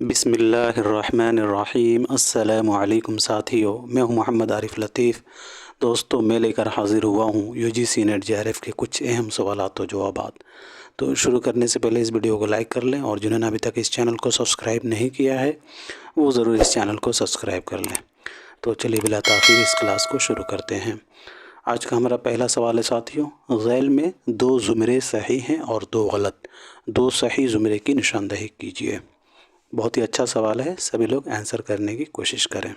बिस्मिल्लाहिर्रहमानिर्रहीम। अस्सलामु अलैकुम साथियों, मैं हूं मोहम्मद आरिफ लतीफ़। दोस्तों, मैं लेकर हाज़िर हुआ हूं यूजीसी नेट जेआरएफ के कुछ अहम सवालात व जवाबात। तो शुरू करने से पहले इस वीडियो को लाइक कर लें और जिन्होंने अभी तक इस चैनल को सब्सक्राइब नहीं किया है वो ज़रूर इस चैनल को सब्सक्राइब कर लें। तो चलिए बिला ताख़ीर इस क्लास को शुरू करते हैं। आज का हमारा पहला सवाल है साथियों, ज़ैल में दो ज़ुमरे सही हैं और दो गलत, दो सही ज़ुमरे की निशानदही कीजिए। बहुत ही अच्छा सवाल है, सभी लोग आंसर करने की कोशिश करें।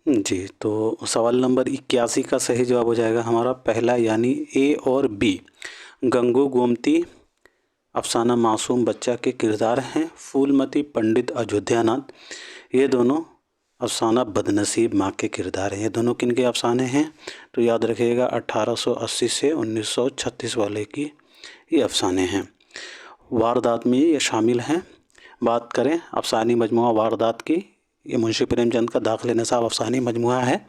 जी, तो सवाल नंबर 81 का सही जवाब हो जाएगा हमारा पहला, यानी ए और बी। गंगू गोमती अफसाना मासूम बच्चा के किरदार हैं। फूलमती पंडित अयोध्यानाथ, ये दोनों अफसाना बदनसीब माँ के किरदार हैं। ये दोनों किन के अफसाने हैं? तो याद रखिएगा 1880 से 1936 वाले की ये अफसाने हैं। वारदात में ये शामिल हैं। बात करें अफसानी मजमुआ वारदात की, ये मुंशी प्रेमचंद का दाखिल निसाब अफसानी मजमुआ है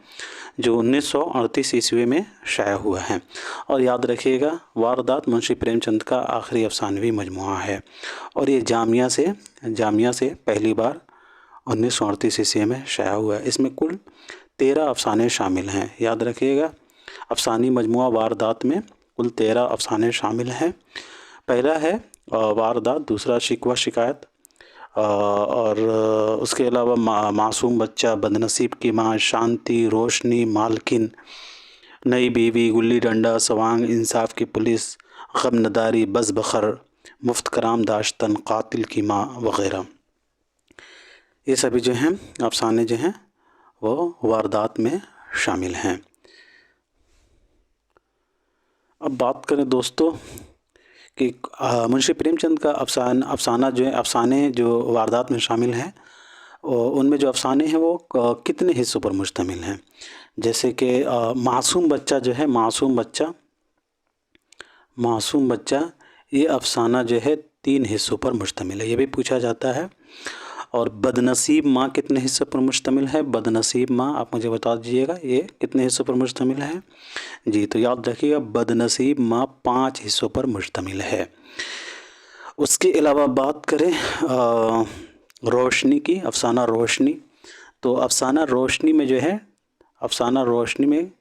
जो 1938 ईस्वी में शाया हुआ है। और याद रखिएगा वारदात मुंशी प्रेमचंद का आखिरी अफसानवी मजमुआ है और ये जामिया से पहली बार 1938 ईस्वी में शाया हुआ है। इसमें कुल 13 अफसाने शामिल हैं। याद रखिएगा अफसानी मजमुआ वारदात में कुल 13 अफसाने शामिल हैं। पहला है वारदात, दूसरा शिकवा शिकायत, और उसके अलावा मासूम बच्चा, बदनसीब की माँ, शांति, रोशनी, मालकिन, नई बीवी, गुल्ली डंडा, सवांग, इंसाफ की पुलिस, गमनदारी, बस बखर, मुफ्त कराम दाश्तन, कातिल की माँ वग़ैरह। ये सभी जो हैं अफसाने जो हैं वो वारदात में शामिल हैं। अब बात करें दोस्तों कि मुंशी प्रेमचंद का अफसाने जो वारदात में शामिल हैं उनमें जो अफसाने हैं वो कितने हिस्सों पर मुश्तमिल हैं। जैसे कि मासूम बच्चा जो है, मासूम बच्चा ये अफसाना जो है 3 हिस्सों पर मुश्तमिल है, ये भी पूछा जाता है। और बदनसीब माँ कितने हिस्सों पर मुश्तमिल है? बदनसीब माँ आप मुझे बता दीजिएगा ये कितने हिस्सों पर मुश्तमिल है। जी, तो याद रखिएगा बदनसीब माँ 5 हिस्सों पर मुश्तमिल है। उसके अलावा बात करें रोशनी की, अफसाना रोशनी, तो अफसाना रोशनी में जो है, अफसाना रोशनी में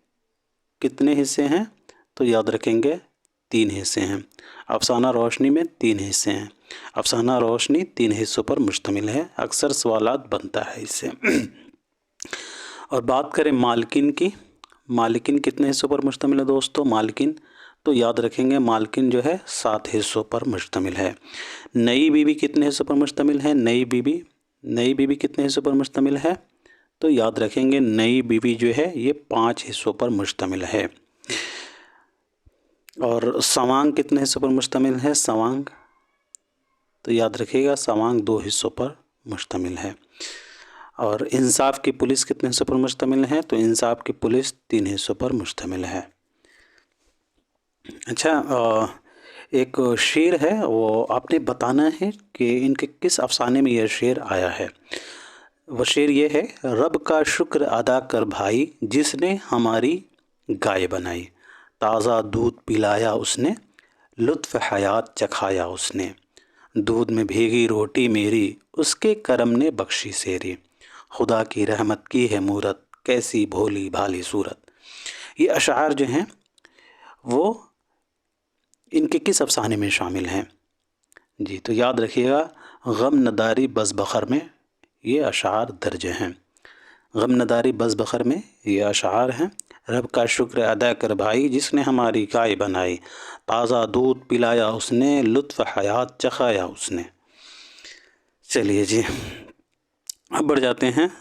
कितने हिस्से हैं? तो याद रखेंगे 3 हिस्से हैं। अफसाना रोशनी में 3 हिस्से हैं। अफसाना रोशनी 3 हिस्सों पर मुश्तमिल है। अक्सर सवालात बनता है इससे। और बात करें मालकिन की, मालकिन कितने हिस्सों पर मुश्तमिल है दोस्तों? मालकिन तो याद रखेंगे मालकिन जो है 7 हिस्सों पर मुश्तमिल है। नई बीवी कितने हिस्सों पर मुश्तमिल है? नई बीवी कितने हिस्सों पर मुश्तमिल है? तो याद रखेंगे नई बीवी जो है ये 5 हिस्सों पर मुश्तमिल है। और सवांग कितने हिस्सों पर मुश्तमिल है? सवांग तो याद रखिएगा सवांग 2 हिस्सों पर मुश्तमिल है। और इंसाफ की पुलिस कितने हिस्सों पर मुश्तमिल है? तो इंसाफ की पुलिस 3 हिस्सों पर मुश्तमिल है। अच्छा, एक शेर है, वो आपने बताना है कि इनके किस अफसाने में यह शेर आया है। वो शेर ये है, रब का शुक्र अदा कर भाई जिसने हमारी गाय बनाई, ताज़ा दूध पिलाया उसने, लुत्फ़ हयात चखाया उसने, दूध में भीगी रोटी मेरी उसके करम ने बख्शी सेरी, खुदा की रहमत की है मूरत कैसी भोली भाली सूरत। ये अशार जो हैं वो इनके किस अफसाने में शामिल हैं? जी, तो याद रखिएगा गम नदारी बस बखर में ये अशार दर्ज हैं। गम नदारी बस बखर में ये अशार हैं। रब का शुक्र अदा कर भाई जिसने हमारी गाय बनाई, ताज़ा दूध पिलाया उसने, लुत्फ़ हयात चखाया उसने। चलिए जी, अब बढ़ जाते हैं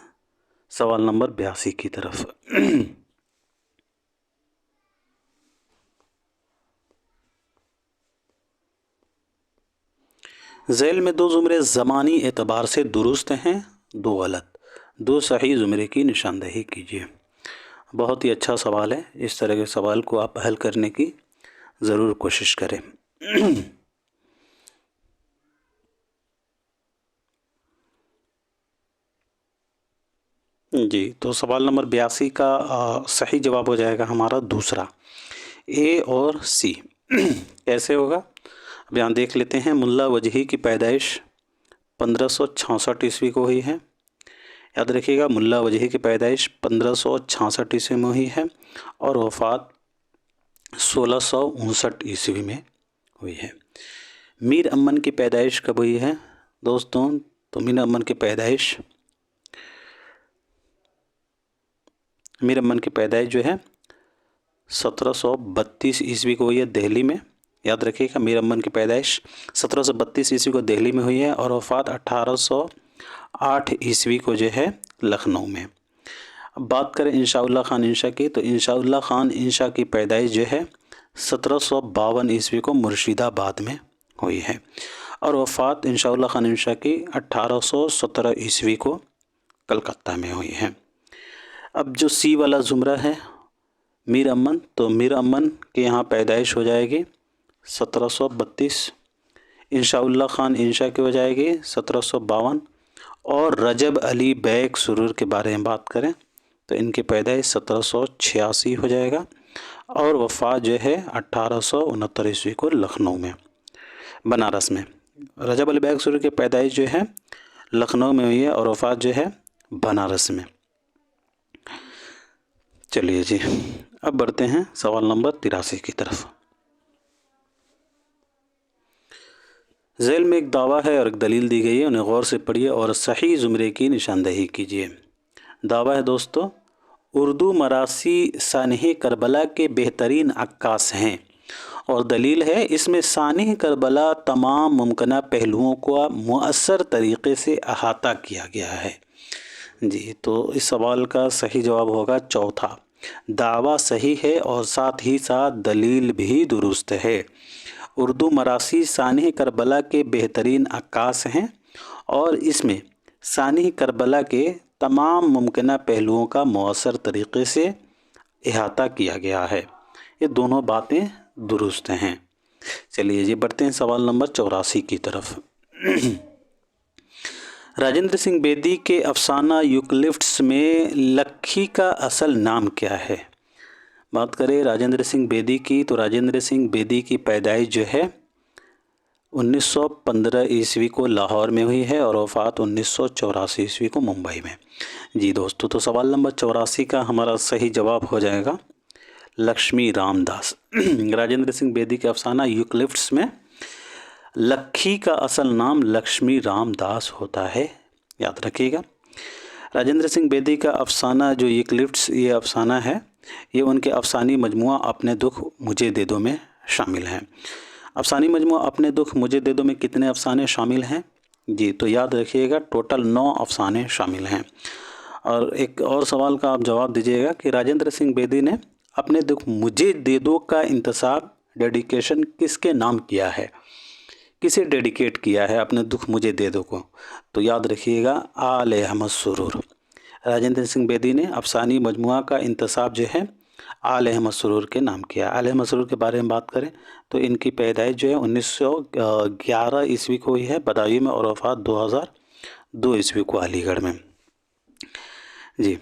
सवाल नंबर 82 की तरफ। ज़ैल में दो ज़ुमरे ज़मानी एतबार से दुरुस्त हैं, 2 गलत, 2 सही ज़ुमरे की निशानदही कीजिए। बहुत ही अच्छा सवाल है, इस तरह के सवाल को आप हल करने की ज़रूर कोशिश करें। जी, तो सवाल नंबर 82 का सही जवाब हो जाएगा हमारा दूसरा, ए और सी। कैसे होगा अब यहाँ देख लेते हैं। मुल्ला वजही की पैदाइश 1566 ईस्वी को हुई है। याद रखिएगा, मुल्ला वजही की पैदाइश 1566 ईस्वी में हुई है और वफ़ात 1659 ईस्वी में हुई है। मीर अमन की पैदाइश कब हुई है दोस्तों? तो मीर अमन की पैदाइश जो है 1732 ईस्वी को हुई है दिल्ली में। याद रखिएगा, मीर अमन की पैदाइश 1732 ईस्वी को दिल्ली में हुई है और वफ़ात 1808 ईस्वी को जो है लखनऊ में। अब बात करें इंशाउल्लाह खान इंशा की, तो इंशाउल्लाह खान इंशा की पैदाइश जो है 1752 ईस्वी को मुर्शिदाबाद में हुई है और वफ़ात इंशाउल्लाह खान इंशा की 1817 ईस्वी को कलकत्ता में हुई है। अब जो सी वाला ज़ुमरा है मीर अमन, तो मीर अमन के यहाँ पैदाइश हो जाएगी 1732, इंशाउल्लाह खान इंशा की हो जाएगी 1752 और रजब अली बैग सुरूर के बारे में बात करें तो इनकी पैदाइश 1786 हो जाएगा और वफ़ात जो है 1869 ईस्वी को लखनऊ में, बनारस में। रजब अली बैग सुरूर की पैदाइश जो है लखनऊ में हुई है और वफ़ात जो है बनारस में। चलिए जी, अब बढ़ते हैं सवाल नंबर 83 की तरफ। ज़ैल में एक दावा है और एक दलील दी गई है, उन्हें गौर से पढ़िए और सही ज़ुमरे की निशानदही कीजिए। दावा है दोस्तों, उर्दू मरासी सानह करबला के बेहतरीन अक्कास हैं और दलील है इसमें सानह करबला तमाम मुमकिना पहलुओं को मुअस्सर तरीक़े से अहाता किया गया है। जी, तो इस सवाल का सही जवाब होगा चौथा। दावा सही है और साथ ही साथ दलील भी दुरुस्त है। उर्दू मरासी सानह करबला के बेहतरीन अक्कास हैं और इसमें सानह करबला के तमाम मुमकिना पहलुओं का मुअस्सर तरीक़े से अहाता किया गया है। ये दोनों बातें दुरुस्त हैं। चलिए जी, बढ़ते हैं सवाल नंबर 84 की तरफ। राजेंद्र सिंह बेदी के अफसाना यूकलिप्टस में लक्खी का असल नाम क्या है? बात करें राजेंद्र सिंह बेदी की, तो राजेंद्र सिंह बेदी की पैदाइश जो है 1915 ईस्वी को लाहौर में हुई है और वफ़ात 1984 ईस्वी को मुंबई में। जी दोस्तों, तो सवाल नंबर 84 का हमारा सही जवाब हो जाएगा लक्ष्मी रामदास। राजेंद्र सिंह बेदी के अफसाना यूकलिप्टस में लक्खी का असल नाम लक्ष्मी रामदास होता है, याद रखिएगा। राजेंद्र सिंह बेदी का अफसाना जो यूकलिप्टस ये अफसाना है, ये उनके अफसानी मजमुआ अपने दुख मुझे दे दो में शामिल हैं। अफसानी मजमुआ अपने दुख मुझे दे दो में कितने अफसाने शामिल हैं? जी, तो याद रखिएगा टोटल 9 अफसाने शामिल हैं। और एक और सवाल का आप जवाब दीजिएगा कि राजेंद्र सिंह बेदी ने अपने दुख मुझे दे दो का इंतसाब डेडिकेशन किसके नाम किया है, किसे डेडिकेट किया है अपने दुख मुझे दे दो को? तो याद रखिएगा आले अहमद सुरूर। राजेंद्र सिंह बेदी ने अफसानी मजमुआ का इंतसाब जो है आले अहमद सुरूर के नाम किया। आले अहमद सुरूर के बारे में बात करें तो इनकी पैदाइश जो है 1911 ईस्वी को हुई है बदायूं में और वफ़ात 2002 ईस्वी को अलीगढ़ में। जी,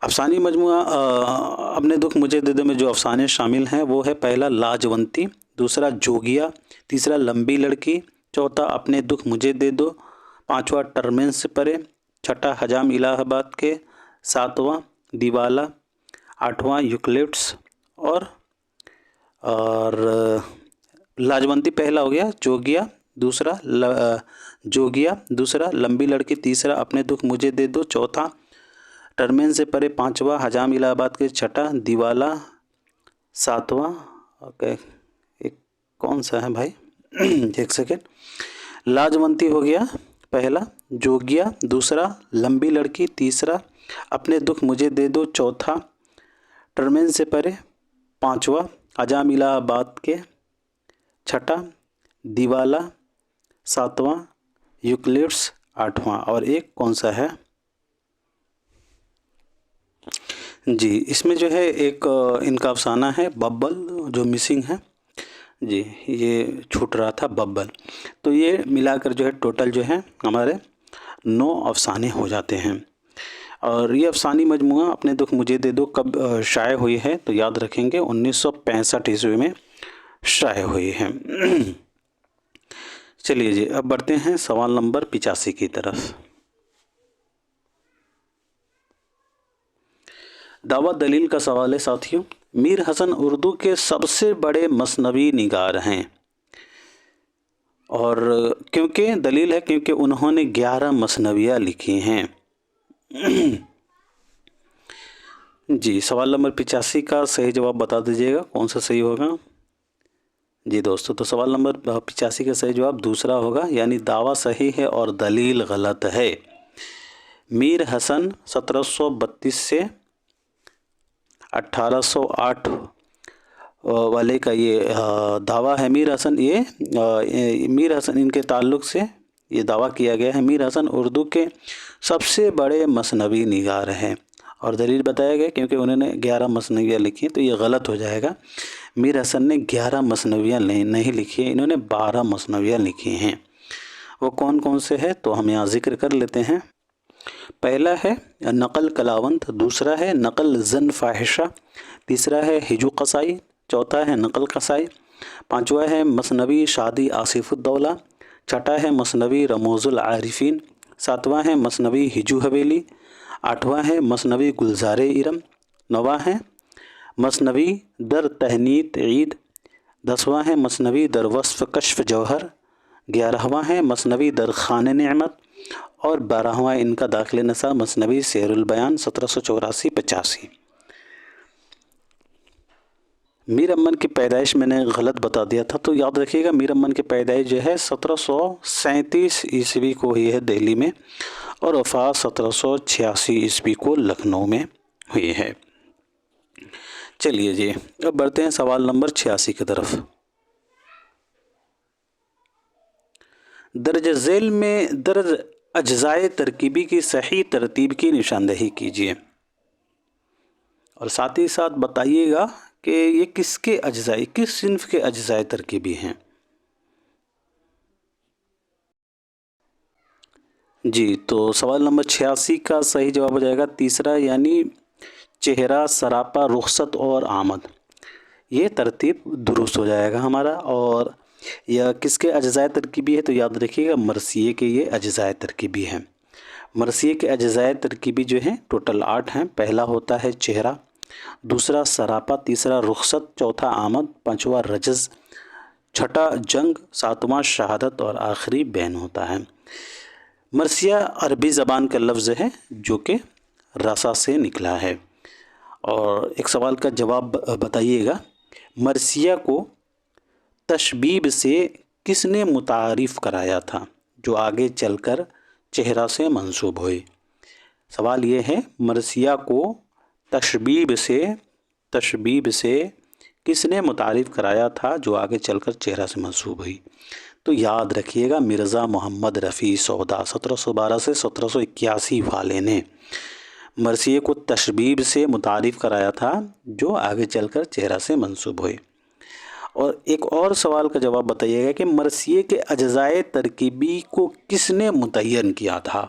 अफसानी मजमुआ अपने दुख मुझे दे दो में जो अफसाने शामिल हैं वो है पहला लाजवंती, दूसरा जोगिया, तीसरा लंबी लड़की, चौथा अपने दुख मुझे दे दो, पांचवा टर्मेन से परे, छठा हजाम इलाहाबाद के, सातवां दीवाला, आठवां यूकलिप्टस और लाजवंती पहला हो गया, जोगिया दूसरा, लंबी लड़की तीसरा, अपने दुख मुझे दे दो चौथा, टर्मेन से परे पांचवा, हजाम इलाहाबाद के छठा, दीवाला सातवां। ओके, एक कौन सा है भाई? एक सेकेंड। लाजवंती हो गया पहला, जोगिया दूसरा, लंबी लड़की तीसरा, अपने दुख मुझे दे दो चौथा, टर्मेन से परे पांचवा, हजाम इलाहाबाद के छठा, दीवाला सातवां, यूकलिप्टस आठवां और एक कौन सा है? जी, इसमें जो है एक इनका अफसाना है बब्बल जो मिसिंग है। जी, ये छूट रहा था बब्बल। तो ये मिलाकर जो है टोटल जो है हमारे 9 अफसाने हो जाते हैं। और ये अफसानी मजमुआ अपने दुख मुझे दे दो कब शाये हुई है? तो याद रखेंगे 1965 ईस्वी में शाये हुई है। चलिए जी, अब बढ़ते हैं सवाल नंबर 85 की तरफ। दावा दलील का सवाल है साथियों। मीर हसन उर्दू के सबसे बड़े मसनवी निगार हैं, और क्योंकि दलील है क्योंकि उन्होंने 11 मसनवियाँ लिखी हैं। जी, सवाल नंबर 85 का सही जवाब बता दीजिएगा, कौन सा सही होगा। जी दोस्तों, तो सवाल नंबर 85 का सही जवाब दूसरा होगा, यानी दावा सही है और दलील गलत है। मीर हसन 1732 से 1808 वाले का ये दावा है। मीर हसन इनके ताल्लुक़ से ये दावा किया गया है। मीर हसन उर्दू के सबसे बड़े मसनवी निगार हैं, और दलील बताया गया क्योंकि उन्होंने 11 मसनवियाँ लिखी हैं, तो ये गलत हो जाएगा। मीर हसन ने 11 मसनवियाँ नहीं लिखी हैं, इन्होंने 12 मसनवियाँ लिखी हैं। वो कौन कौन से हैं तो हम यहाँ जिक्र कर लेते हैं। पहला है नक़ल कलावंत, दूसरा है नक़ल ज़न फ़ाहिशा, तीसरा है हिजु क़साई, चौथा है नक़ल क़साई, पांचवा है मसनवी शादी आसिफ़ुद्दौला, छठा है मसनवी रमूज़ुल आरिफ़ीन, सातवां है मसनवी हिजु हवेली, आठवां है मसनवी गुलज़ार इरम, नौवां है मसनवी दर तहनीत ईद, दसवां है मसनवी दर वस्फ़ कश्फ़ जौहर, 11वां है मसनवी दर खान नेमत, और 12वां इनका दाखिल नसा मसनवी सैरुल बयान 1784-85। मीर अमन की पैदाइश मैंने गलत बता दिया था, तो याद रखिएगा मीर अमन की पैदाइश जो है 1737 ईस्वी को हुई है दिल्ली में, और वफ़ात 1786 ईस्वी को लखनऊ में हुई है। चलिए जी, अब बढ़ते हैं सवाल नंबर 86 की तरफ। दर्ज झेल में दर्ज अज्जाए तरकीबी की सही तरतीब की निशानदेही कीजिए, और साथ ही साथ बताइएगा कि ये किसके अज्जाए, किस सिन्फ के अज्जाए तरकीबी हैं। जी, तो सवाल नंबर 86 का सही जवाब हो जाएगा तीसरा, यानी चेहरा, सरापा, रुखसत और आमद। ये तरतीब दुरुस्त हो जाएगा हमारा। और यह किसके अज्जाए तरकीबी है तो याद रखिएगा मरसिए के ये अज्जाए तरकीबी हैं। मरसिए के अज्जाए तरकीबी जो हैं टोटल 8 हैं। पहला होता है चेहरा, दूसरा सरापा, तीसरा रुखसत, चौथा आमद, पांचवा रजज़, छठा जंग, सातवां शहादत और आखिरी बैन होता है। मरसिया अरबी ज़बान का लफ्ज़ है जो कि रसा से निकला है। और एक सवाल का जवाब बताइएगा, मरसिया को तशबीब से किसने मुतारिफ़ कराया था जो आगे चलकर चेहरा से मंसूब हुई। सवाल ये है, मरसिया को तशबीब से किसने मुतारिफ़ कराया था जो आगे चलकर चेहरा से मंसूब हुई। तो याद रखिएगा मिर्ज़ा मोहम्मद रफ़ी सौदा 1712 से 1781 वाले ने मरसिए को तशबीब से मुतारिफ़ कराया था जो आगे चलकर चेहरा से मंसूब हुई। और एक और सवाल का जवाब बताइएगा कि मरसिए के अज्जाए तरकीबी को किसने मुतय्यन किया था।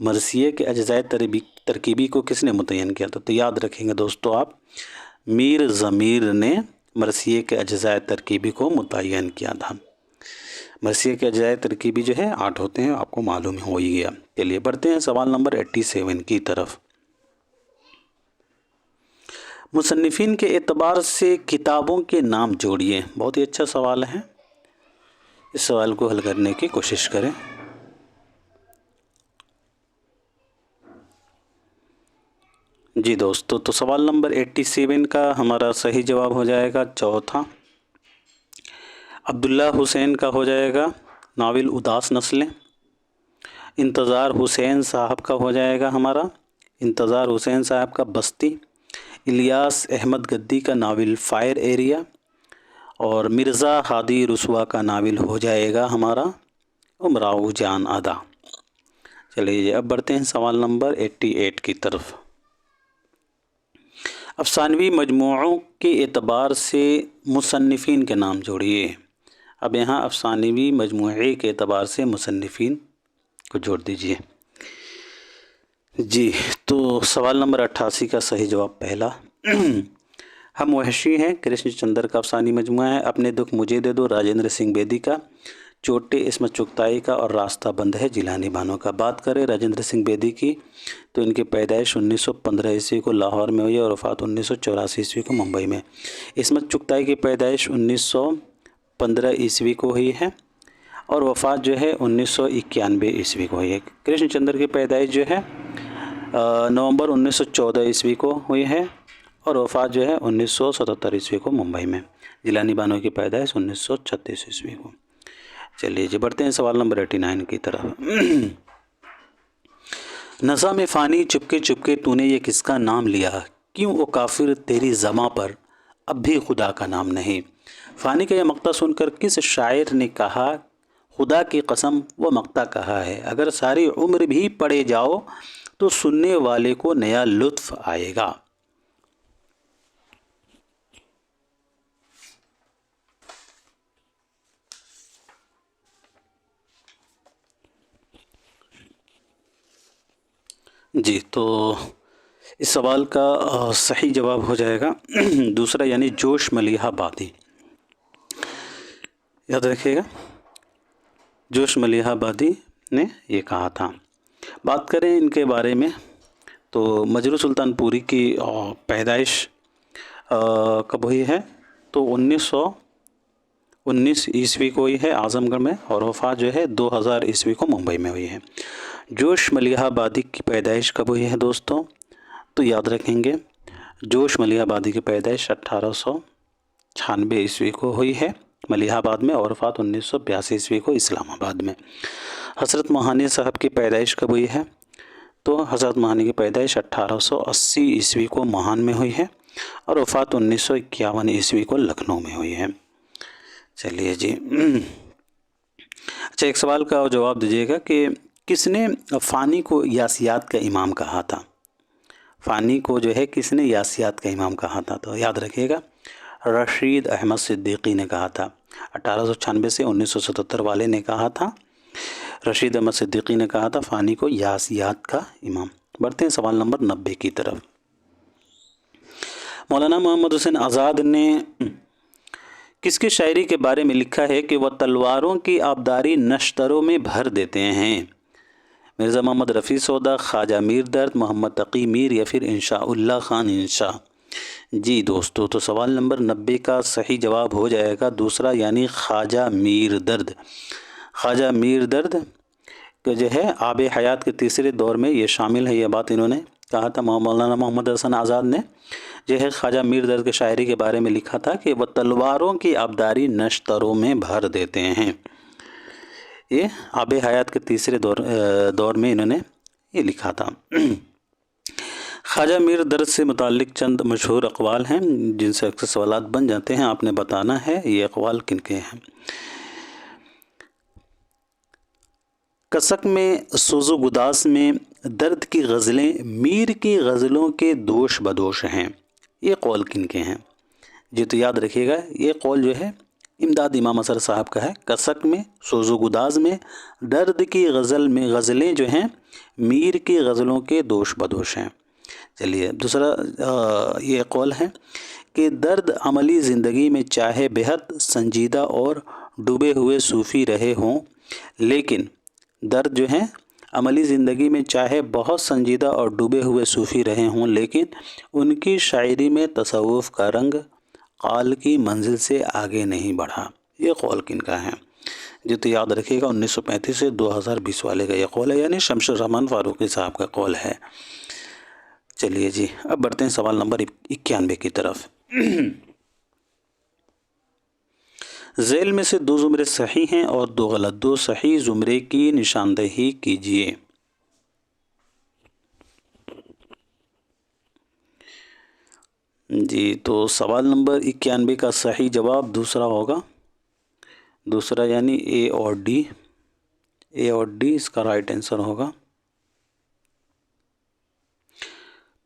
मरसिए के अज्जाए तरकीबी को किसने मुतय्यन किया था। तो याद रखेंगे दोस्तों आप, मीर ज़मीर ने मरसिए के अज्जाए तरकीबी को मुतय्यन किया था। मरसिए के अज्जाए तरकीबी जो है 8 होते हैं, आपको मालूम हो ही गया। चलिए बढ़ते हैं सवाल नंबर 87 की तरफ। मुसन्निफ़ीन के एतबार से किताबों के नाम जोड़िए। बहुत ही अच्छा सवाल है, इस सवाल को हल करने की कोशिश करें। जी दोस्तों, तो सवाल नंबर 87 का हमारा सही जवाब हो जाएगा चौथा। अब्दुल्ला हुसैन का हो जाएगा नाविल उदास नस्लें। इंतज़ार हुसैन साहब का हो जाएगा हमारा इंतज़ार हुसैन साहब का बस्ती। इलियास अहमद गद्दी का नाविल फ़ायर एरिया। और मिर्ज़ा हादी रसवा का नाविल हो जाएगा हमारा उमराव जान अदा। चलिए अब बढ़ते हैं सवाल नंबर 88 की तरफ। अफ़सानवी मजमूओं के एतबार से मुसन्निफ़ीन के नाम जोड़िए। अब यहाँ अफ़सानवी मजमूए के एतबार से मुसन्निफ़ीन को जोड़ दीजिए। जी, तो सवाल नंबर 88 का सही जवाब पहला हम वहशी हैं कृष्ण चंद्र का अफ़सानी मजमूआ है। अपने दुख मुझे दे दो राजेंद्र सिंह बेदी का। چوٹے عصمت چغتائی کا اور راستہ بند ہے جیلانی بانو کا۔ بات کریں راجندر سنگھ بیدی کی تو ان کی پیدائش 1915 عیسوی کو لاہور میں ہوئی ہے اور وفات 1984 عیسوی کو ممبئی میں۔ عصمت چغتائی کی پیدائش 1915 عیسوی کو ہوئی ہے اور وفات جو ہے 1991 عیسوی کو ہوئی ہے۔ کرشن چندر کی پیدائش جو ہے نومبر 1914 عیسوی کو ہوئی ہے اور وفات جو ہے 1977 عیسوی کو ممبئی میں۔ جیلانی بانو کی پیدائش 1936 عیسوی کو۔ چلیے جی بڑھتے ہیں سوال نمبر 89 کی طرف۔ نزا میں فانی چپکے چپکے تو نے یہ کس کا نام لیا، کیوں وہ کافر تیری زباں پر اب بھی خدا کا نام نہیں۔ فانی کا یہ مقطع سن کر کس شاعر نے کہا خدا کی قسم وہ مقطع کہا ہے، اگر ساری عمر بھی پڑھے جاؤ تو سننے والے کو نیا لطف آئے گا۔ جی تو اس سوال کا صحیح جواب ہو جائے گا دوسرا یعنی جوش ملیحہ بادی۔ یاد رکھیے گا جوش ملیحہ بادی نے یہ کہا تھا۔ بات کریں ان کے بارے میں تو مجروح سلطان پوری کی پیدائش کب ہوئی ہے تو 1919 عیسوی کو ہوئی ہے اعظم گڑھ میں اور وفات جو ہے 2000 عیسوی کو ممبئی میں ہوئی ہے۔ جوش ملیحہ بادی کی پیدائش کب ہوئی ہے دوستوں تو یاد رکھیں گے جوش ملیحہ بادی کی پیدائش 1896 عیسوی کو ہوئی ہے ملیحہ آباد میں اور وفات 1982 عیسوی کو اسلام آباد میں۔ حضرت موہانی صاحب کی پیدائش کب ہوئی ہے تو حضرت موہانی کی پیدائش 1880 عیسوی کو موہان میں ہوئی ہے اور وفات 1951 عیسوی کو لکھنؤ میں ہوئی ہے۔ چلیے جی اچھا ایک سوال کا جواب دیجیے گا کہ کس نے فانی کو یاسیات کا امام کہا تھا۔ فانی کو جو ہے کس نے یاسیات کا امام کہا تھا تو یاد رکھیے گا رشید احمد صدیقی نے کہا تھا۔ 1896 سے 1977 والے نے کہا تھا، رشید احمد صدیقی نے کہا تھا فانی کو یاسیات کا امام۔ بڑھتے ہیں سوال نمبر 90 کی طرف۔ مولانا محمد حسین آزاد نے کس کی شاعری کے بارے میں لکھا ہے کہ وہ تلواروں کی آبداری نشتروں میں بھر دیتے ہیں؟ مرزا محمد رفیع سودا، خواجہ میر درد، محمد تقی میر یا پھر انشاء اللہ خان انشاء۔ جی دوستو تو سوال نمبر 90 کا صحیح جواب ہو جائے گا دوسرا یعنی خواجہ میر درد۔ خواجہ میر درد کہ جو ہے آب حیات کے تیسرے دور میں یہ شامل ہے، یہ بات انہوں نے کہا تھا۔ مولانا محمد حسین آزاد نے جو ہے خواجہ میر درد کے شاعری کے بارے میں لکھا تھا کہ وہ تلواروں کی آبداری نشتروں میں بھر دیتے ہیں۔ یہ آب حیات کے تیسرے دور میں انہوں نے یہ لکھا تھا۔ خواجہ میر درد سے متعلق چند مشہور اقوال ہیں جن سے اکثر سوالات بن جاتے ہیں، آپ نے بتانا ہے یہ اقوال کن کے ہیں۔ کسک میں سوز و گداز میں درد کی غزلیں میر کی غزلوں کے دوش بدوش ہیں، یہ قول کن کے ہیں؟ جی تو یاد رکھیے گا یہ قول جو ہے امداد امام اثر صاحب کا ہے۔ کسک میں سوز و گداز میں درد کی غزلیں جو ہیں میر کی غزلوں کے دوش بدوش ہیں۔ چلیے دوسرا یہ قول ہے کہ درد عملی زندگی میں چاہے بہت سنجیدہ اور ڈوبے ہوئے صوفی رہے ہوں، لیکن درد جو ہیں عملی زندگی میں چاہے بہت سنجیدہ اور ڈوبے ہوئے صوفی رہے ہوں لیکن ان کی شاعری میں تصوف کا رنگ قال کی منزل سے آگے نہیں بڑھا، یہ قول کن کا ہے؟ جو تو یاد رکھیے گا 1935 سے 2020 والے کا یہ قول ہے، یعنی شمس الرحمن فاروقی صاحب کا قول ہے۔ چلیے جی اب بڑھتے ہیں سوال نمبر 91 کی طرف۔ ذیل میں سے 2 زمرے صحیح ہیں اور 2 غلط، 2 صحیح زمرے کی نشاندہی کیجیے۔ جی تو سوال نمبر 91 کا صحیح جواب دوسرا ہوگا، دوسرا یعنی اے اور ڈی اس کا رائٹ آنسر ہوگا۔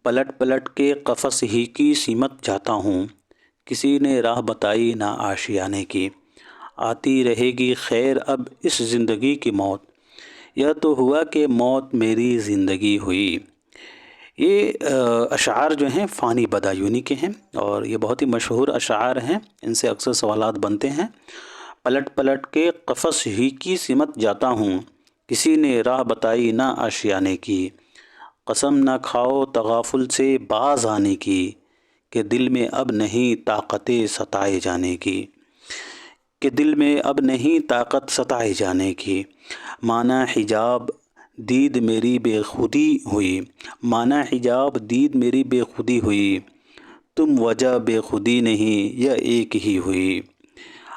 پلٹ پلٹ کے قفس ہی کی سمت جاتا ہوں، کسی نے راہ بتائی نہ آشیانے کی، آتی رہے گی خیر اب اس زندگی کی موت، یا تو ہوا کہ موت میری زندگی ہوئی۔ یہ اشعار جو ہیں فانی بدایونی کے ہیں اور یہ بہت ہی مشہور اشعار ہیں، ان سے اکثر سوالات بنتے ہیں۔ پلٹ پلٹ کے قفس ہی کی سمت جاتا ہوں، کسی نے راہ بتائی نہ آشیانے کی، قسم نہ کھاؤ تغافل سے باز آنے کی، کہ دل میں اب نہیں طاقت ستائے جانے کی، کہ دل میں اب نہیں طاقت ستائے جانے کی، مانا حجاب دید میری بے خودی ہوئی، مانا حجاب دید میری بے خودی ہوئی، تم وجہ بے خودی نہیں یہ ایک ہی ہوئی،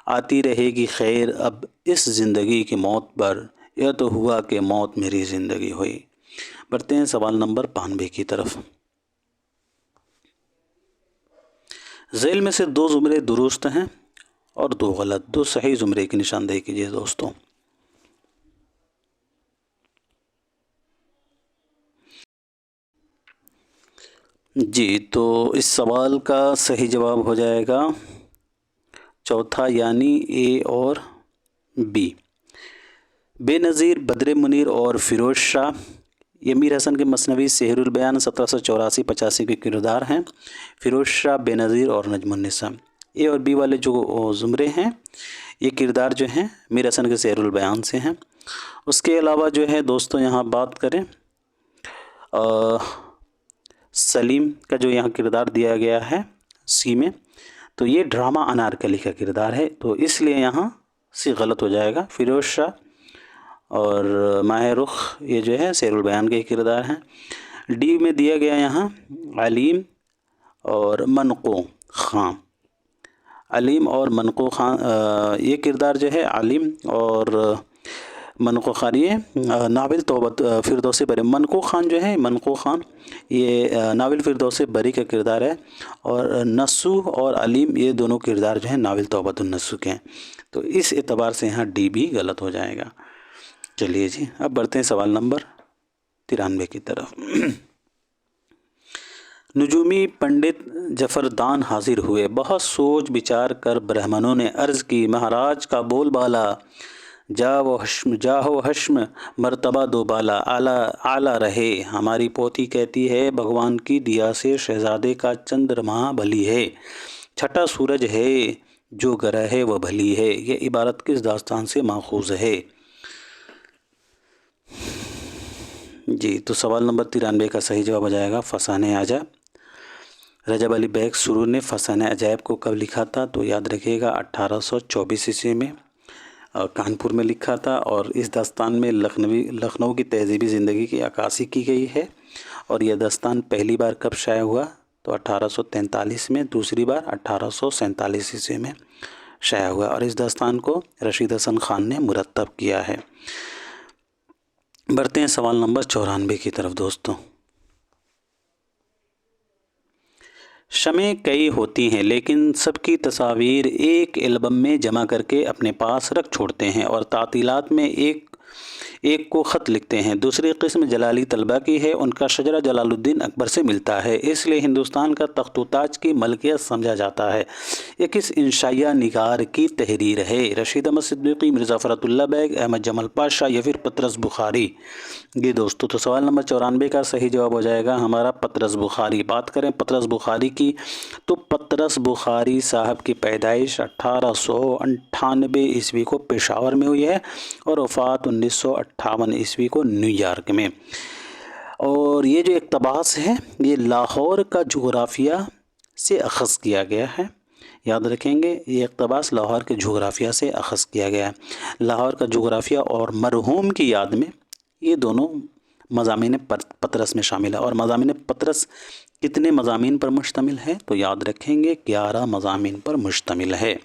آتی رہے گی خیر اب اس زندگی کی موت پر، یہ تو ہوا کہ موت میری زندگی ہوئی۔ بڑھتے ہیں سوال نمبر 92 کی طرف۔ ذیل میں سے 2 زمرے درست ہیں اور 2 غلط، 2 صحیح زمرے کی نشاندہی کیجیے دوستوں۔ جی تو اس سوال کا صحیح جواب ہو جائے گا چوتھا یعنی اے اور بی۔ بے نظیر بدر منیر اور فیروز شاہ یہ میر حسن کے مثنوی سحر البیان 1784-85 کے کردار ہیں۔ فیروز شاہ، بے نظیر اور نجم النساء، اے اور بی والے جو زمرے ہیں یہ کردار جو ہیں میر حسن کے سحر البیان سے ہیں۔ اس کے علاوہ جو ہے دوستوں یہاں بات کریں سلیم کا جو یہاں کردار دیا گیا ہے سی میں، تو یہ ڈرامہ انارکلی کا کردار ہے، تو اس لیے یہاں سی غلط ہو جائے گا۔ فیروز شاہ اور ماہ رخ یہ جو ہے سحر البیان کے کردار ہیں۔ ڈی میں دیا گیا یہاں علیم اور منقو خان، علیم اور منقو خان یہ کردار جو ہے علیم اور منقو خان یہ ناول توبۃ فردوس بری، منقو خان جو ہے منقو خان یہ ناول فردوس بری کا کردار ہے، اور نسو اور علیم یہ دونوں کردار جو ہیں ناول توبۃ النسو کے ہیں، تو اس اعتبار سے یہاں ڈی بھی غلط ہو جائے گا۔ چلیے جی اب بڑھتے ہیں سوال نمبر 93 کی طرف۔ نجومی پنڈت جفردان حاضر ہوئے، بہت سوچ بچار کر برہمنوں نے عرض کی، مہاراج کا بول بالا، جاہو حشم مرتبہ دو بالا، اعلیٰ رہے۔ ہماری پوتی کہتی ہے بھگوان کی دیا سے شہزادے کا چندرمہ بلی ہے، چھٹا سورج ہے جو گرہ ہے وہ بھلی ہے۔ یہ عبارت کس داستان سے ماخوذ ہے؟ جی تو سوال نمبر 93 کا صحیح جواب ہو جائے گا فسانہ عجائب۔ رجب علی بیگ سرور نے فسانہ عجائب کو کب لکھا تھا؟ تو یاد رکھیے گا 1824 عیسوی میں کانپور میں لکھا تھا، اور اس داستان میں لکھنؤ کی تہذیبی زندگی کی عکاسی کی گئی ہے۔ اور یہ داستان پہلی بار کب شائع ہوا؟ تو 1843 میں، دوسری بار 1847 عیسوی میں شائع ہوا، اور اس داستان کو رشید حسن خان نے مرتب کیا ہے۔ بڑھتے ہیں سوال نمبر 94 کی طرف دوستوں۔ شمعیں کئی ہوتی ہیں لیکن سب کی تصاویر ایک البم میں جمع کر کے اپنے پاس رکھ چھوڑتے ہیں، اور تعطیلات میں ایک کو خط لکھتے ہیں۔ دوسری قسم جلالی طلبہ کی ہے، ان کا شجرہ جلال الدین اکبر سے ملتا ہے، اس لیے ہندوستان کا تخت و تاج کی ملکیت سمجھا جاتا ہے۔ یہ کس انشائیہ نگار کی تحریر ہے؟ رشید احمد صدیقی، مرزا فرات اللہ بیگ، احمد جمال پاشا یا پھر پطرس بخاری؟ یہ دوستو تو سوال نمبر 94 کا صحیح جواب ہو جائے گا ہمارا پطرس بخاری۔ بات کریں پطرس بخاری کی تو پطرس بخاری صاحب کی پیدائش 1898 عیسوی کو پشاور میں ہوئی ہے، اور وفات 1958 عیسوی کو نیو یارک میں۔ اور یہ جو اقتباس ہے یہ لاہور کا جغرافیہ سے اخذ کیا گیا ہے، یاد رکھیں گے یہ اقتباس لاہور کے جغرافیہ سے اخذ کیا گیا ہے۔ لاہور کا جغرافیہ اور مرحوم کی یاد میں یہ دونوں مضامین پطرس میں شامل ہے، اور مضامین پطرس کتنے مضامین پر مشتمل ہے؟ تو یاد رکھیں گے 11 مضامین پر مشتمل ہے۔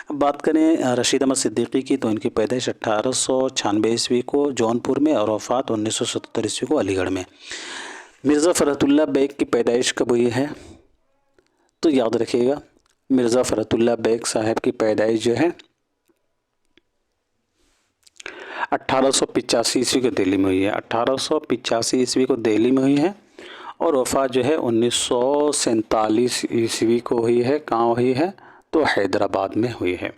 اب بات کریں رشید احمد صدیقی کی تو ان کی پیدائش 1896 عیسوی کو جونپور میں اور وفات 1977 عیسوی کو علی گڑھ میں۔ مرزا فرات اللہ بیگ کی پیدائش کب ہوئی ہے؟ تو یاد رکھیے گا مرزا فرات اللہ بیگ صاحب کی پیدائش جو ہے 1885 عیسوی کو دہلی میں ہوئی ہے، 1885 عیسوی کو دہلی میں ہوئی ہے، اور وفات جو ہے 1947 عیسوی کو ہوئی ہے۔ کہاں ہوئی ہے؟ تو حیدرآباد میں ہوئی ہے۔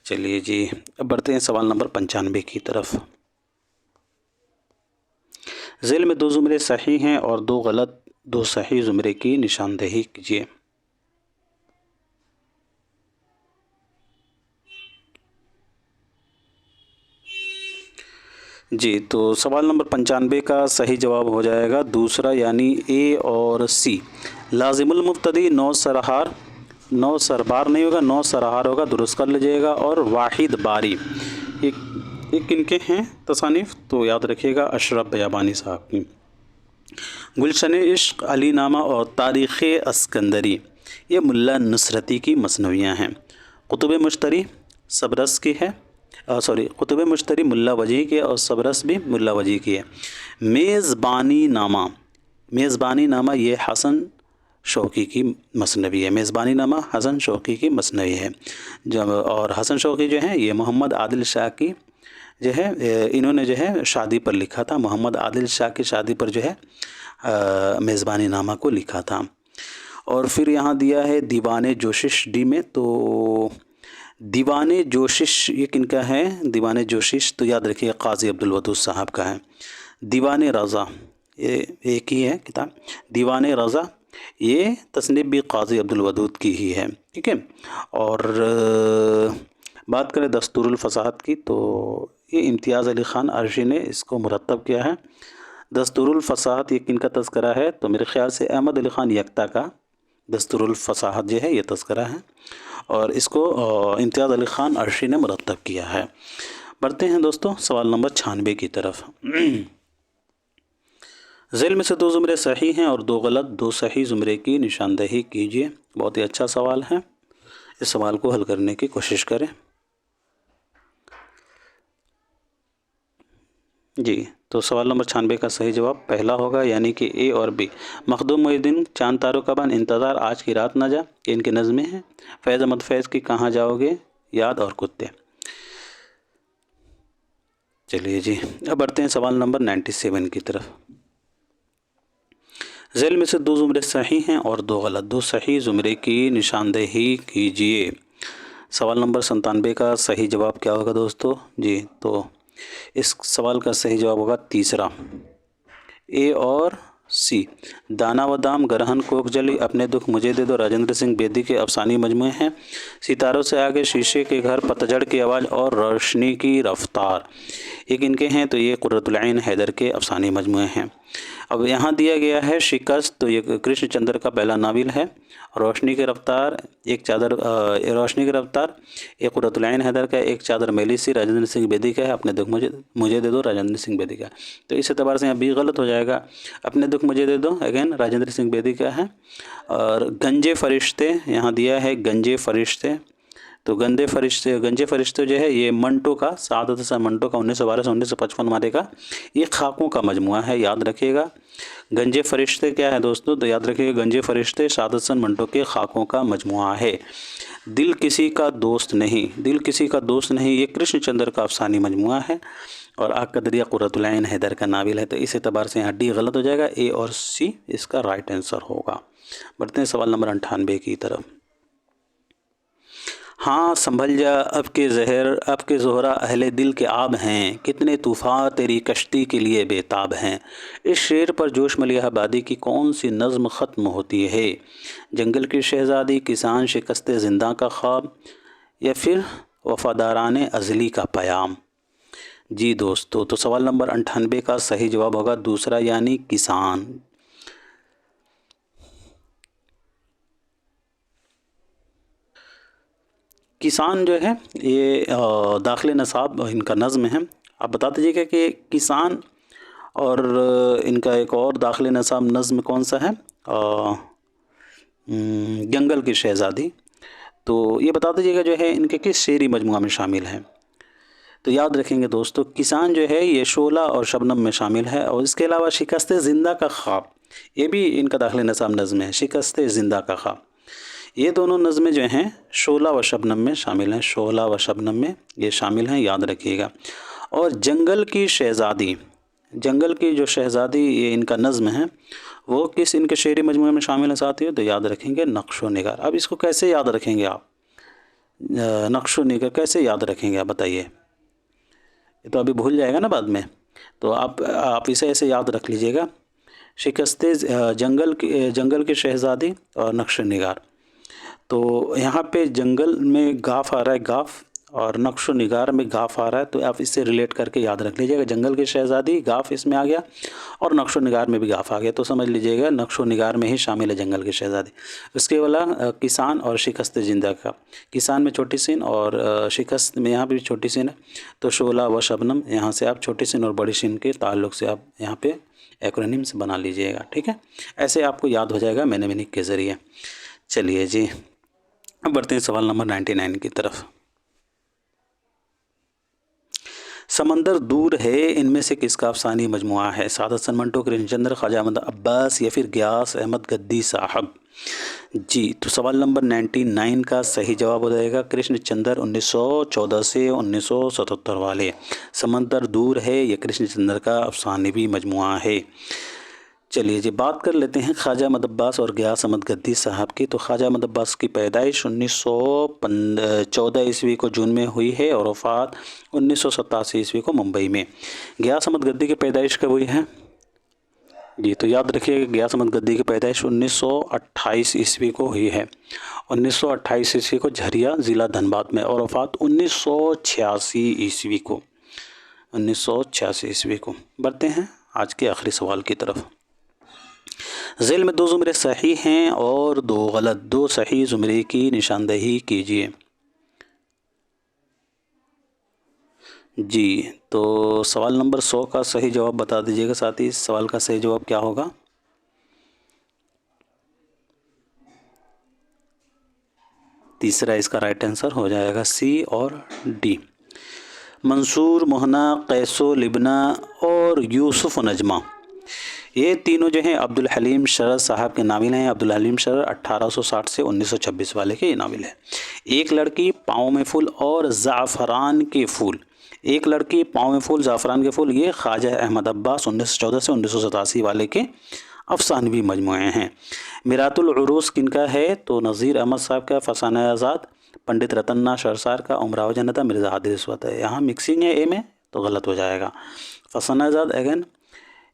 چلیے جی اب بڑھتے ہیں سوال نمبر 95 کی طرف۔ ذیل میں 2 زمرے صحیح ہیں اور 2 غلط، 2 صحیح زمرے کی نشاندہی کیجیے۔ जी, तो सवाल नंबर 95 का सही जवाब हो जाएगा दूसरा यानी ए और सी। लाजिमुल मुब्तदी नौ सरहार, नौ सरबार नहीं होगा, नौ सरहार होगा, दुरुस्त कर लीजिएगा। और वाहिद बारी ये किनके हैं तसानीफ़, तो याद रखिएगा अशरफ बयाबानी साहब की। गुलशन इश्क, अली नामा और तारीख़ अस्कंदरी ये मुल्ला नुसरती की मसनवियाँ हैं। कुतुब मुश्तरी सबरस की है, कुतुब मुश्तरी मुल्ला वजी की है और सबरस भी मुल्ला वजी की है। मेज़बानी नामा ये हसन शौकी की मसनवी है। मेज़बानी नामा हसन शौकी की मसनवी है। जब और हसन शौकी जो है ये मोहम्मद आदिल शाह की जो है, इन्होंने जो है शादी पर लिखा था। मोहम्मद आदिल शाह की शादी पर जो है मेज़बानी नामा को लिखा था। और फिर यहाँ दिया है दीवाने जोशिश डी में, तो दीवाने जोशिश ये किनका है? दीवाने जोशिश तो याद रखिए काजी अब्दुल वदूद साहब का है। दीवाने रज़ा ये एक ही है किताब। दीवाने रज़ा ये तसनीफ़ भी काजी अब्दुल वदूद की ही है, ठीक है। और बात करें दस्तूरुल फसाहत की, तो ये इम्तियाज़ अली ख़ान अर्शी ने इसको मुरतब किया है। दस्तूरुल फसाहत ये किनका तज़किरा है? तो मेरे ख़्याल से अहमद अली ख़ान यक्ता का दस्तूरुल फसाहत जो है ये तज़किरा है और इसको इम्तियाज़ अली ख़ान अर्शी ने मुरतब किया है। बढ़ते हैं दोस्तों सवाल नंबर 96 की तरफ। ज़ैल में से 2 ज़ुमरे सही हैं और 2 गलत, 2 सही ज़ुमरे की निशानदही कीजिए। बहुत ही अच्छा सवाल है, इस सवाल को हल करने की कोशिश करें। जी, तो सवाल नंबर 96 का सही जवाब पहला होगा यानी कि ए और बी। मखदूम मोहिउद्दीन चांद तारों का बन, इंतज़ार, आज की रात ना जा, ये इनके नज़में हैं। फैज़ अहमद फैज़ की कहाँ जाओगे, याद और कुत्ते। चलिए जी, अब बढ़ते हैं सवाल नंबर 97 की तरफ। ज़ैल में से 2 ज़ुमरे सही हैं और 2 गलत, 2 सही ज़ुमरे की निशानदही कीजिए। सवाल नंबर 97 का सही जवाब क्या होगा दोस्तों? जी, तो इस सवाल का सही जवाब होगा तीसरा, ए और सी। दाना व दाम, गरहन, कोक जली, अपने दुख मुझे दे दो राजेंद्र सिंह बेदी के अफसानी मजमूए हैं। सितारों से आगे, शीशे के घर, पतझड़ की आवाज़ और रोशनी की रफ्तार एक इनके हैं, तो ये कुर्रतुल ऐन हैदर के अफसानी मजमूए हैं। अब यहाँ दिया गया है शिकस्त, तो ये कृष्ण चंद्र का पहला नावल है। रोशनी की रफ्तार एक चादर, रोशनी की रफ्तार एक कुर्रतुल ऐन हैदर का, एक चादर मैली सी राजेंद्र सिंह बेदी का है। अपने दुख मुझे दे दो राजेंद्र सिंह बेदी का, तो इस एतबार से यहाँ भी गलत हो जाएगा। अपने दुख मुझे दे दो अगेन राजेंद्र सिंह बेदी का है। और गंजे फरिश्ते यहाँ दिया है गंजे फरिश्ते, तो गंजे फरिश्ते जो है ये मंटो का, सादत हसन मंटो का 1912 से 1955 मारे का ये खाकों का मजमुआ है, याद रखिएगा। गंजे फरिश्ते क्या है दोस्तों? तो याद रखिएगा गंजे फरिश्ते सादत हसन मंटो के खाकों का मजमुआ है। दिल किसी का दोस्त नहीं, दिल किसी का दोस्त नहीं ये कृष्ण चंद्र का अफसानी मजमुआ है। और आग का दरिया कुर्रतुल ऐन हैदर का नावल है, तो इस एतबार से यहाँ डी गलत हो जाएगा, ए और सी इसका राइट आंसर होगा। बढ़ते हैं सवाल नंबर 98 की तरफ। हाँ संभल जा अब के ज़हर, अब के ज़ोहरा अहले दिल के आब हैं, कितने तूफ़ान तेरी कश्ती के लिए बेताब हैं। इस शेर पर जोश मलिहा आबादी की कौन सी नज़्म ख़त्म होती है? जंगल की शहज़ादी, किसान, शिकस्ते ज़िंदा का ख्वाब या फिर वफ़ादारान अज़ली का प्याम। जी दोस्तों, तो सवाल नंबर 98 का सही जवाब होगा दूसरा यानी किसान। किसान जो है ये दाखिल नसाब इनका नज़्म है। आप बता दीजिएगा कि किसान और इनका एक और दाखिल नसाब नज़्म कौन सा है? जंगल की शहज़ादी। तो ये बता दीजिएगा जो है इनके किस शेरी मजमुआ में शामिल है। तो याद रखेंगे दोस्तों किसान जो है ये शोला और शबनम में शामिल है। और इसके अलावा शिकस्ते ज़िंदा का ख्वाब ये भी इनका दाखिल नसाब नज़्म है, शिकस्ते ज़िंदा का ख्वाब। ये दोनों नज़में जो हैं शोला व शबनम में शामिल हैं, शोला व शबनम में ये शामिल हैं, याद रखिएगा। और जंगल की शहज़ादी, जंगल की जो शहज़ादी ये इनका नज़्म है, वो किस इनके शेरी मजमूए में शामिल है साथियों? तो याद रखेंगे नक्शो निगार। अब इसको कैसे याद रखेंगे आप? नक्शो निगार कैसे याद रखेंगे आप बताइए? ये तो अभी भूल जाएगा ना बाद में, तो आप इसे ऐसे याद रख लीजिएगा, शिकस्ते जंगल की शहज़ादी और नक्शो निगार। तो यहाँ पे जंगल में गाफ आ रहा है, गाफ, اور نقش و نگار میں گاف آ رہا ہے تو آپ اس سے ریلیٹ کر کے یاد رکھ لیجیے گا. جنگل کی شہزادی گاف اس میں آ گیا اور نقش و نگار میں بھی گاف آ گیا تو سمجھ لیجیے گا نقش و نگار میں ہی شامل ہے جنگل کی شہزادی. اس کے علاوہ کسان اور شکست زندہ کا. کسان میں چھوٹی سین اور شکست میں یہاں بھی چھوٹی سین ہے تو شعلہ و شبنم یہاں سے آپ چھوٹی سین اور بڑی سین کے تعلق سے آپ یہاں پہ ایکرونیمس بنا لیجیے گا. ٹھیک ہے, ایسے آپ کو یاد ہو جائے گا مینیمینک کے ذریعے. چلیے جی اب بڑھتے ہیں سوال نمبر 99 کی طرف. سمندر دور ہے ان میں سے کس کا افسانوی مجموعہ ہے؟ سعادت حسن منٹو, کرشن چندر, خواجہ احمد عباس یا پھر غیاث احمد گدی صاحب. جی تو سوال نمبر 99 کا صحیح جواب ہو جائے گا کرشن چندر 1914 سے 1977 والے. سمندر دور ہے یہ کرشن چندر کا افسانوی مجموعہ ہے. چلیے جی بات کر لیتے ہیں خواجہ احمد عباس اور غیاث احمد گدی صاحب کی. تو خواجہ احمد عباس کی پیدائش 1914 عیسوی کو جون میں ہوئی ہے اور وفات 1987 عیسوی کو ممبئی میں. غیاث احمد گدی کی پیدائش کب ہوئی ہے؟ جی تو یاد رکھیے کہ غیاث احمد گدی کی پیدائش 1928 عیسوی کو ہوئی ہے. 1928 عیسوی کو جھریا ضلع دھنباد میں اور وفات 1986 عیسوی کو. 1986 عیسوی کو. بڑھتے ہیں آج کے آخری سوال کی طرف. ذیل میں 2 زمرے صحیح ہیں اور 2 غلط. 2 صحیح زمرے کی نشاندہی کیجیے. جی تو سوال نمبر 100 کا صحیح جواب بتا دیجیے گا ساتھی. اس سوال کا صحیح جواب کیا ہوگا؟ تیسرا اس کا رائٹ آنسر ہو جائے گا سی اور ڈی. منصور, مہنا, قیس و لبنہ اور یوسف و نجمہ یہ تینوں جو ہیں عبد الحلیم شرر صاحب کے ناول ہیں. عبد الحلیم شرر 1860 سے 1926 والے کے یہ ناول ہے. ایک لڑکی, پاؤں میں پھول اور زعفران کے پھول. ایک لڑکی, پاؤں میں پھول, زعفران کے پھول یہ خواجہ احمد عباس 1914 سے 1987 والے کے افسانوی مجموعے ہیں. میرات العروس کن کا ہے؟ تو نذیر احمد صاحب کا فسانہ آزاد, پنڈت رتن ناتھ شرسار کا امراؤ جنتا, مرزا حادث رسوت ہے. یہاں مکسنگ ہے اے میں تو غلط ہو جائے گا. فسانہ آزاد اگین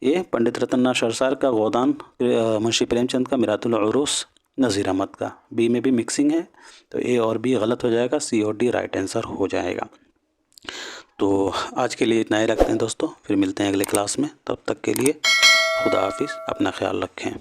یہ پنڈت رتن ناتھ شرسار کا, گودان منشی پریم چند کا, میرات العروس نذیر احمد کا. بی میں بھی مکسنگ ہے تو اے اور بی غلط ہو جائے گا, سی اور ڈی رائٹ آنسر ہو جائے گا. تو آج کے لیے اتنا ہی رکھتے ہیں دوستوں, پھر ملتے ہیں اگلے کلاس میں. تب تک کے لیے خدا حافظ, اپنا خیال رکھیں.